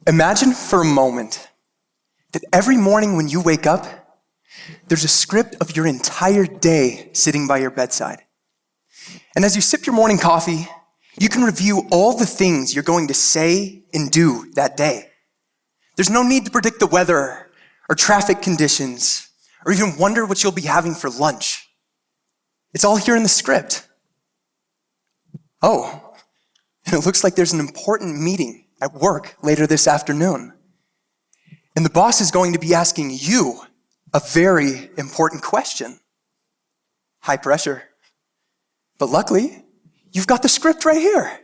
Imagine for a moment that every morning when you wake up, there's a script of your entire day sitting by your bedside. And as you sip your morning coffee, you can review all the things you're going to say and do that day. There's no need to predict the weather or traffic conditions or even wonder what you'll be having for lunch. It's all here in the script. Oh, and it looks like there's an important meeting at work later this afternoon. And the boss is going to be asking you a very important question. High pressure. But luckily, you've got the script right here.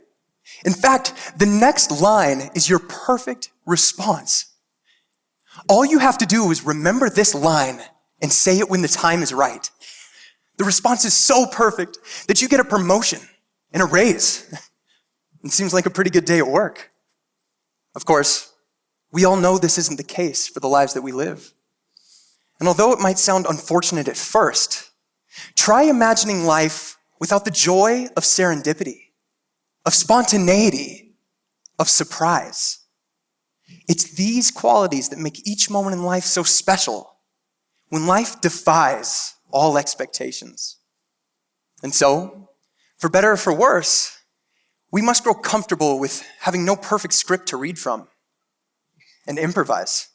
In fact, the next line is your perfect response. All you have to do is remember this line and say it when the time is right. The response is so perfect that you get a promotion and a raise. It seems like a pretty good day at work. Of course, we all know this isn't the case for the lives that we live. And although it might sound unfortunate at first, try imagining life without the joy of serendipity, of spontaneity, of surprise. It's these qualities that make each moment in life so special, when life defies all expectations. And so, for better or for worse, we must grow comfortable with having no perfect script to read from and improvise.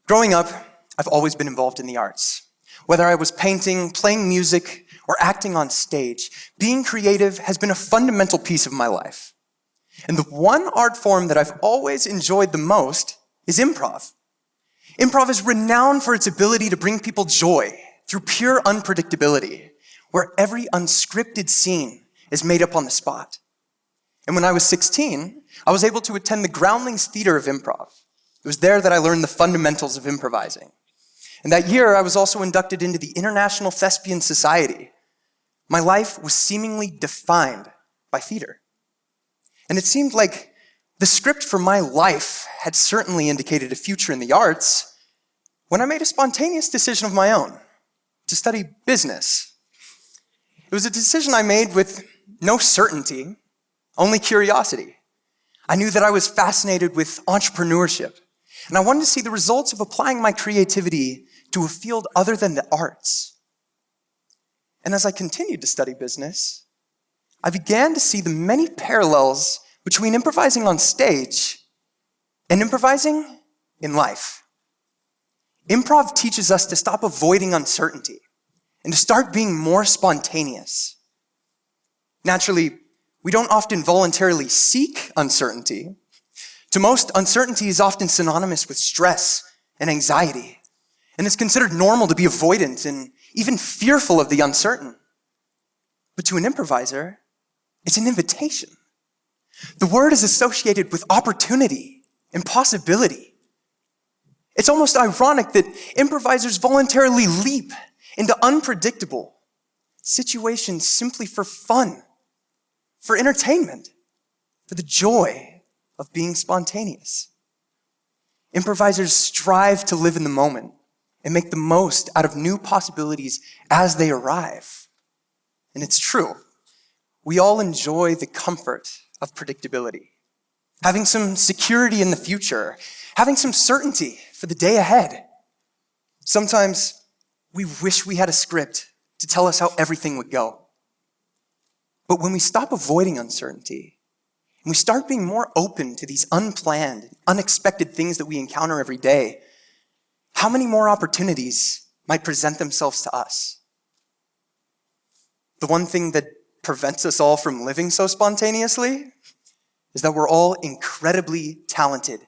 Growing up, I've always been involved in the arts. Whether I was painting, playing music, or acting on stage, being creative has been a fundamental piece of my life. And the one art form that I've always enjoyed the most is improv. Improv is renowned for its ability to bring people joy through pure unpredictability, where every unscripted scene is made up on the spot. And when I was 16, I was able to attend the Groundlings Theater of Improv. It was there that I learned the fundamentals of improvising. And that year, I was also inducted into the International Thespian Society. My life was seemingly defined by theater. And it seemed like the script for my life had certainly indicated a future in the arts when I made a spontaneous decision of my own to study business. It was a decision I made with no certainty, only curiosity. I knew that I was fascinated with entrepreneurship, and I wanted to see the results of applying my creativity to a field other than the arts. And as I continued to study business, I began to see the many parallels between improvising on stage and improvising in life. Improv teaches us to stop avoiding uncertainty and to start being more spontaneous. Naturally, we don't often voluntarily seek uncertainty. To most, uncertainty is often synonymous with stress and anxiety, and it's considered normal to be avoidant and even fearful of the uncertain. But to an improviser, it's an invitation. The word is associated with opportunity and possibility. It's almost ironic that improvisers voluntarily leap into unpredictable situations simply for fun, for entertainment, for the joy of being spontaneous. Improvisers strive to live in the moment and make the most out of new possibilities as they arrive. And it's true. We all enjoy the comfort of predictability, having some security in the future, having some certainty for the day ahead. Sometimes we wish we had a script to tell us how everything would go. But when we stop avoiding uncertainty, and we start being more open to these unplanned, unexpected things that we encounter every day, how many more opportunities might present themselves to us? The one thing that prevents us all from living so spontaneously is that we're all incredibly talented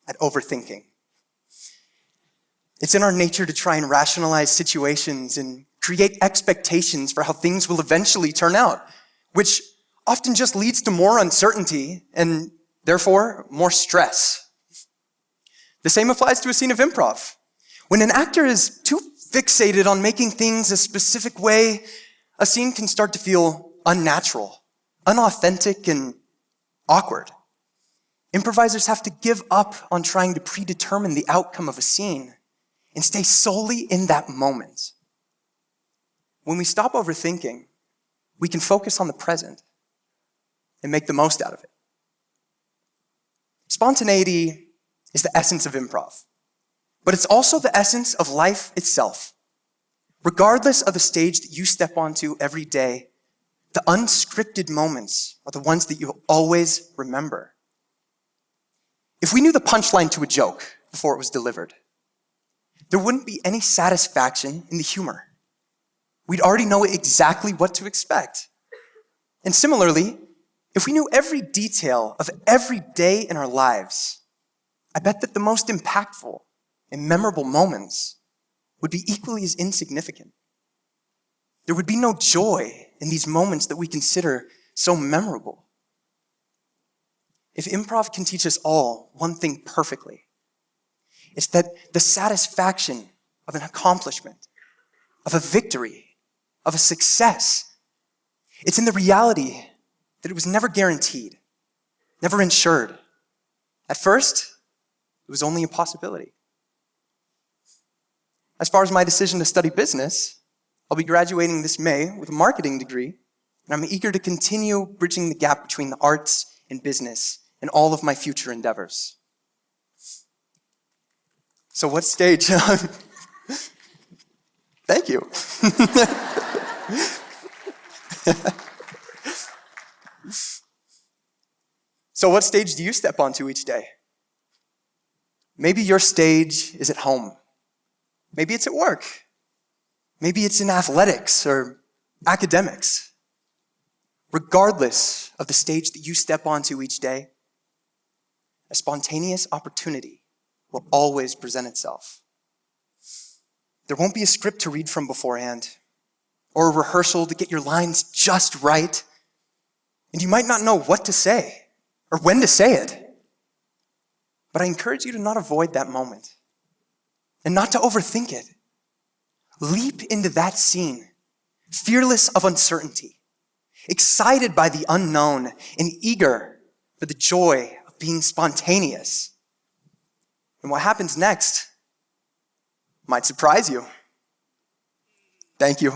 at overthinking. It's in our nature to try and rationalize situations and create expectations for how things will eventually turn out, which often just leads to more uncertainty and therefore more stress. The same applies to a scene of improv. When an actor is too fixated on making things a specific way, a scene can start to feel unnatural, unauthentic, and awkward. Improvisers have to give up on trying to predetermine the outcome of a scene and stay solely in that moment. When we stop overthinking, we can focus on the present and make the most out of it. Spontaneity is the essence of improv, but it's also the essence of life itself. Regardless of the stage that you step onto every day, the unscripted moments are the ones that you'll always remember. If we knew the punchline to a joke before it was delivered, there wouldn't be any satisfaction in the humor. We'd already know exactly what to expect. And similarly, if we knew every detail of every day in our lives, I bet that the most impactful and memorable moments would be equally as insignificant. There would be no joy in these moments that we consider so memorable. If improv can teach us all one thing perfectly, it's that the satisfaction of an accomplishment, of a victory, of a success, it's in the reality that it was never guaranteed, never ensured. At first, it was only a possibility. As far as my decision to study business, I'll be graduating this May with a marketing degree, and I'm eager to continue bridging the gap between the arts and business in all of my future endeavors. So what stage? Thank you. So what stage do you step onto each day? Maybe your stage is at home. Maybe it's at work. Maybe it's in athletics or academics. Regardless of the stage that you step onto each day, a spontaneous opportunity will always present itself. There won't be a script to read from beforehand or a rehearsal to get your lines just right. And you might not know what to say or when to say it. But I encourage you to not avoid that moment and not to overthink it. Leap into that scene, fearless of uncertainty, excited by the unknown, and eager for the joy of being spontaneous. And what happens next might surprise you. Thank you.